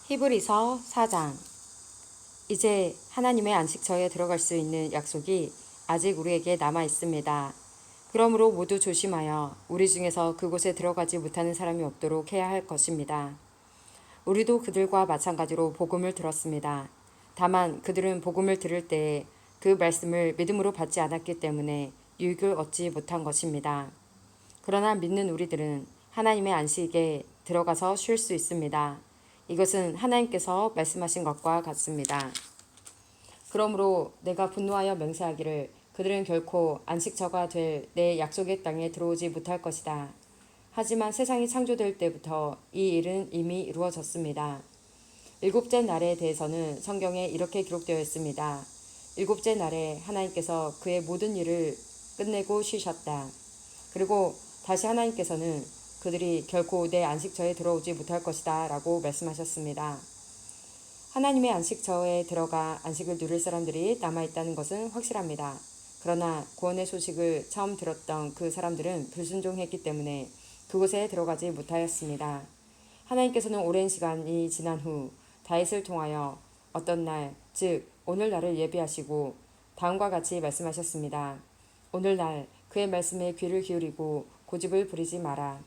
히브리서 4장. 이제 하나님의 안식처에 들어갈 수 있는 약속이 아직 우리에게 남아 있습니다. 그러므로 모두 조심하여 우리 중에서 그곳에 들어가지 못하는 사람이 없도록 해야 할 것입니다. 우리도 그들과 마찬가지로 복음을 들었습니다. 다만 그들은 복음을 들을 때에 그 말씀을 믿음으로 받지 않았기 때문에 유익을 얻지 못한 것입니다. 그러나 믿는 우리들은 하나님의 안식에 들어가서 쉴 수 있습니다. 이것은 하나님께서 말씀하신 것과 같습니다. 그러므로 내가 분노하여 맹세하기를 그들은 결코 안식처가 될 내 약속의 땅에 들어오지 못할 것이다. 하지만 세상이 창조될 때부터 이 일은 이미 이루어졌습니다. 일곱째 날에 대해서는 성경에 이렇게 기록되어 있습니다. 일곱째 날에 하나님께서 그의 모든 일을 끝내고 쉬셨다. 그리고 다시 하나님께서는 그들이 결코 내 안식처에 들어오지 못할 것이다 라고 말씀하셨습니다. 하나님의 안식처에 들어가 안식을 누릴 사람들이 남아있다는 것은 확실합니다. 그러나 구원의 소식을 처음 들었던 그 사람들은 불순종했기 때문에 그곳에 들어가지 못하였습니다. 하나님께서는 오랜 시간이 지난 후 다윗을 통하여 어떤 날, 즉 오늘날을 예비하시고 다음과 같이 말씀하셨습니다. 오늘날 그의 말씀에 귀를 기울이고 고집을 부리지 마라.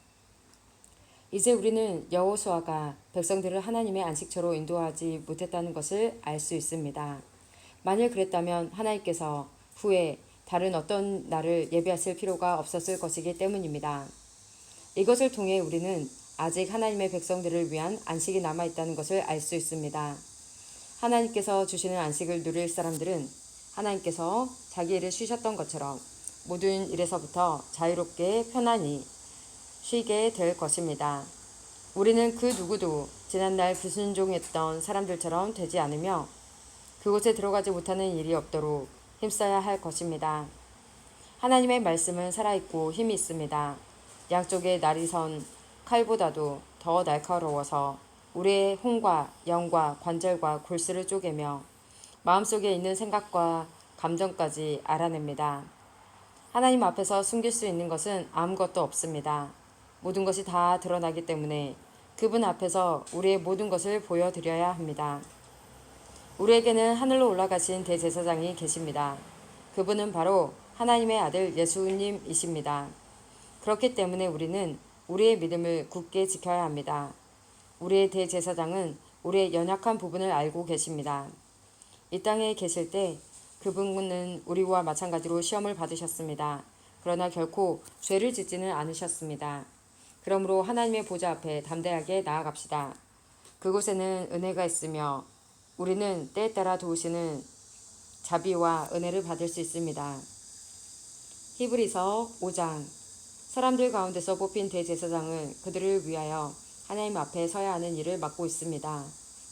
이제 우리는 여호수아가 백성들을 하나님의 안식처로 인도하지 못했다는 것을 알 수 있습니다. 만일 그랬다면 하나님께서 후에 다른 어떤 날을 예비하실 필요가 없었을 것이기 때문입니다. 이것을 통해 우리는 아직 하나님의 백성들을 위한 안식이 남아있다는 것을 알 수 있습니다. 하나님께서 주시는 안식을 누릴 사람들은 하나님께서 자기 일을 쉬셨던 것처럼 모든 일에서부터 자유롭게 편안히 쉬게 될 것입니다. 우리는 그 누구도 지난날 불순종했던 사람들처럼 되지 않으며 그곳에 들어가지 못하는 일이 없도록 힘써야 할 것입니다. 하나님의 말씀은 살아있고 힘이 있습니다. 양쪽에 날이 선 칼보다도 더 날카로워서 우리의 혼과 영과 관절과 골수를 쪼개며 마음속에 있는 생각과 감정까지 알아냅니다. 하나님 앞에서 숨길 수 있는 것은 아무것도 없습니다. 모든 것이 다 드러나기 때문에 그분 앞에서 우리의 모든 것을 보여드려야 합니다. 우리에게는 하늘로 올라가신 대제사장이 계십니다. 그분은 바로 하나님의 아들 예수님이십니다. 그렇기 때문에 우리는 우리의 믿음을 굳게 지켜야 합니다. 우리의 대제사장은 우리의 연약한 부분을 알고 계십니다. 이 땅에 계실 때 그분은 우리와 마찬가지로 시험을 받으셨습니다. 그러나 결코 죄를 짓지는 않으셨습니다. 그러므로 하나님의 보좌 앞에 담대하게 나아갑시다. 그곳에는 은혜가 있으며 우리는 때에 따라 도우시는 자비와 은혜를 받을 수 있습니다. 히브리서 5장. 사람들 가운데서 뽑힌 대제사장은 그들을 위하여 하나님 앞에 서야 하는 일을 맡고 있습니다.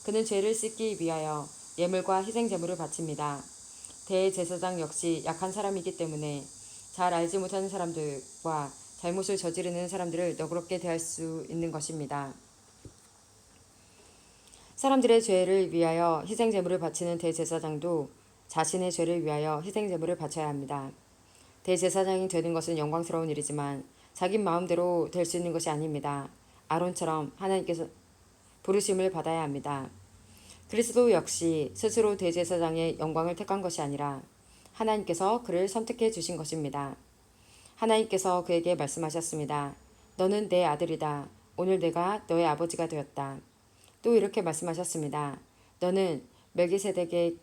그는 죄를 씻기 위하여 예물과 희생제물을 바칩니다. 대제사장 역시 약한 사람이기 때문에 잘 알지 못하는 사람들과 잘못을 저지르는 사람들을 너그럽게 대할 수 있는 것입니다. 사람들의 죄를 위하여 희생제물을 바치는 대제사장도 자신의 죄를 위하여 희생제물을 바쳐야 합니다. 대제사장이 되는 것은 영광스러운 일이지만 자기 마음대로 될 수 있는 것이 아닙니다. 아론처럼 하나님께서 부르심을 받아야 합니다. 그리스도 역시 스스로 대제사장의 영광을 택한 것이 아니라 하나님께서 그를 선택해 주신 것입니다. 하나님께서 그에게 말씀하셨습니다. 너는 내 아들이다. 오늘 내가 너의 아버지가 되었다. 또 이렇게 말씀하셨습니다. 너는 멜기세덱의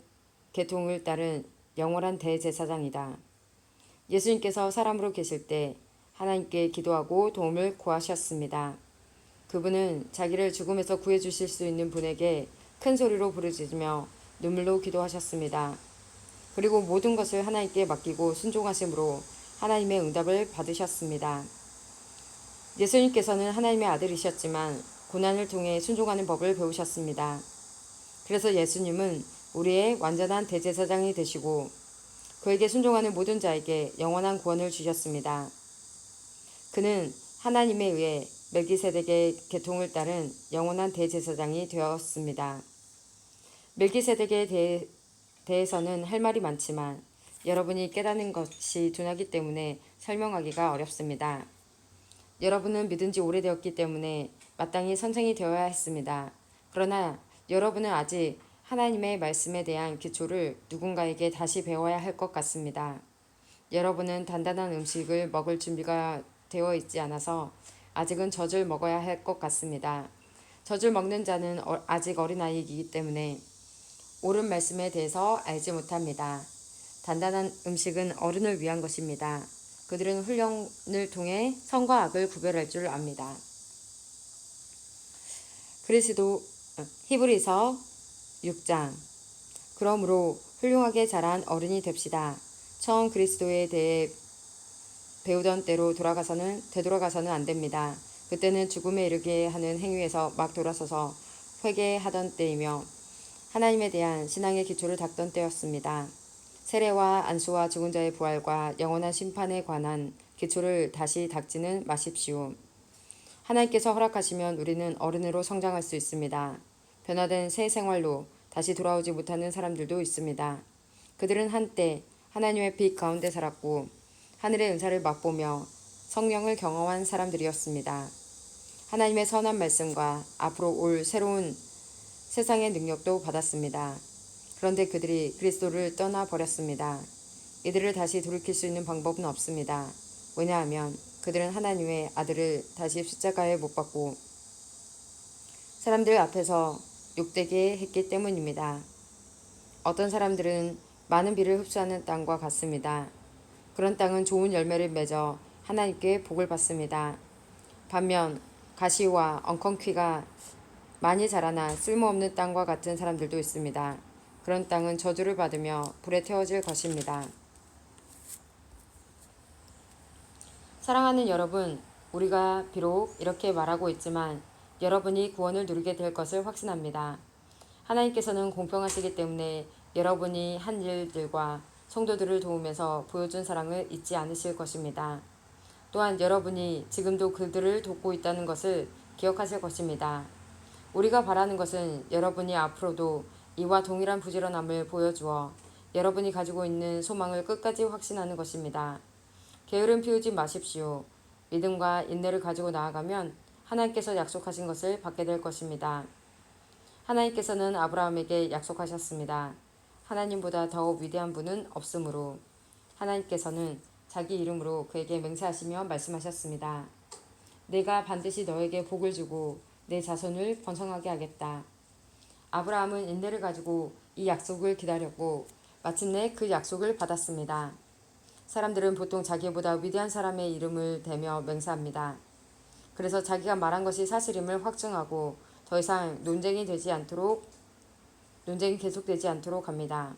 계통을 따른 영원한 대제사장이다. 예수님께서 사람으로 계실 때 하나님께 기도하고 도움을 구하셨습니다. 그분은 자기를 죽음에서 구해주실 수 있는 분에게 큰 소리로 부르짖으며 눈물로 기도하셨습니다. 그리고 모든 것을 하나님께 맡기고 순종하심으로 하나님의 응답을 받으셨습니다. 예수님께서는 하나님의 아들이셨지만 고난을 통해 순종하는 법을 배우셨습니다. 그래서 예수님은 우리의 완전한 대제사장이 되시고 그에게 순종하는 모든 자에게 영원한 구원을 주셨습니다. 그는 하나님에 의해 멜기세덱의 계통을 따른 영원한 대제사장이 되었습니다. 멜기세덱에 대해서는 할 말이 많지만 여러분이 깨닫는 것이 둔하기 때문에 설명하기가 어렵습니다. 여러분은 믿은 지 오래되었기 때문에 마땅히 선생이 되어야 했습니다. 그러나 여러분은 아직 하나님의 말씀에 대한 기초를 누군가에게 다시 배워야 할 것 같습니다. 여러분은 단단한 음식을 먹을 준비가 되어 있지 않아서 아직은 젖을 먹어야 할 것 같습니다. 젖을 먹는 자는 아직 어린아이이기 때문에 옳은 말씀에 대해서 알지 못합니다. 단단한 음식은 어른을 위한 것입니다. 그들은 훈련을 통해 선과 악을 구별할 줄 압니다. 히브리서 6장. 그러므로 훌륭하게 자란 어른이 됩시다. 처음 그리스도에 대해 배우던 때로 되돌아가서는 안 됩니다. 그때는 죽음에 이르게 하는 행위에서 막 돌아서서 회개하던 때이며 하나님에 대한 신앙의 기초를 닦던 때였습니다. 세례와 안수와 죽은 자의 부활과 영원한 심판에 관한 기초를 다시 닦지는 마십시오. 하나님께서 허락하시면 우리는 어른으로 성장할 수 있습니다. 변화된 새 생활로 다시 돌아오지 못하는 사람들도 있습니다. 그들은 한때 하나님의 빛 가운데 살았고 하늘의 은사를 맛보며 성령을 경험한 사람들이었습니다. 하나님의 선한 말씀과 앞으로 올 새로운 세상의 능력도 받았습니다. 그런데 그들이 그리스도를 떠나버렸습니다. 이들을 다시 돌이킬 수 있는 방법은 없습니다. 왜냐하면 그들은 하나님의 아들을 다시 십자가에 못 박고 사람들 앞에서 욕되게 했기 때문입니다. 어떤 사람들은 많은 비를 흡수하는 땅과 같습니다. 그런 땅은 좋은 열매를 맺어 하나님께 복을 받습니다. 반면 가시와 엉겅퀴가 많이 자라나 쓸모없는 땅과 같은 사람들도 있습니다. 그런 땅은 저주를 받으며 불에 태워질 것입니다. 사랑하는 여러분, 우리가 비록 이렇게 말하고 있지만 여러분이 구원을 누리게 될 것을 확신합니다. 하나님께서는 공평하시기 때문에 여러분이 한 일들과 성도들을 도우면서 보여준 사랑을 잊지 않으실 것입니다. 또한 여러분이 지금도 그들을 돕고 있다는 것을 기억하실 것입니다. 우리가 바라는 것은 여러분이 앞으로도 이와 동일한 부지런함을 보여주어 여러분이 가지고 있는 소망을 끝까지 확신하는 것입니다. 게으름 피우지 마십시오. 믿음과 인내를 가지고 나아가면 하나님께서 약속하신 것을 받게 될 것입니다. 하나님께서는 아브라함에게 약속하셨습니다. 하나님보다 더 위대한 분은 없으므로 하나님께서는 자기 이름으로 그에게 맹세하시며 말씀하셨습니다. 내가 반드시 너에게 복을 주고 내 자손을 번성하게 하겠다. 아브라함은 인내를 가지고 이 약속을 기다렸고 마침내 그 약속을 받았습니다. 사람들은 보통 자기보다 위대한 사람의 이름을 대며 맹세합니다. 그래서 자기가 말한 것이 사실임을 확증하고 더 이상 논쟁이 계속되지 않도록 합니다.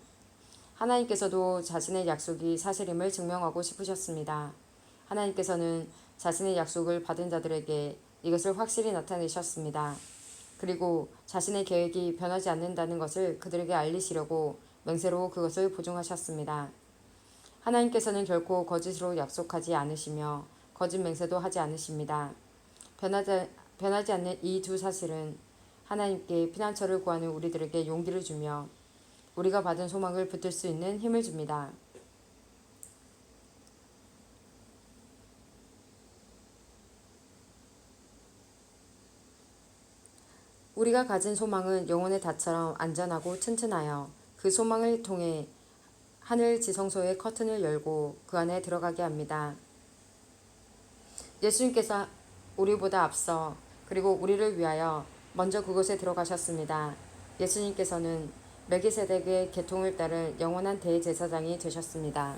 하나님께서도 자신의 약속이 사실임을 증명하고 싶으셨습니다. 하나님께서는 자신의 약속을 받은 자들에게 이것을 확실히 나타내셨습니다. 그리고 자신의 계획이 변하지 않는다는 것을 그들에게 알리시려고 맹세로 그것을 보증하셨습니다. 하나님께서는 결코 거짓으로 약속하지 않으시며 거짓 맹세도 하지 않으십니다. 변하지 않는 이 두 사실은 하나님께 피난처를 구하는 우리들에게 용기를 주며 우리가 받은 소망을 붙들 수 있는 힘을 줍니다. 우리가 가진 소망은 영혼의 닷처럼 안전하고 튼튼하여 그 소망을 통해 하늘 지성소의 커튼을 열고 그 안에 들어가게 합니다. 예수님께서 우리보다 앞서 그리고 우리를 위하여 먼저 그곳에 들어가셨습니다. 예수님께서는 멜기세덱의 계통을 따른 영원한 대제사장이 되셨습니다.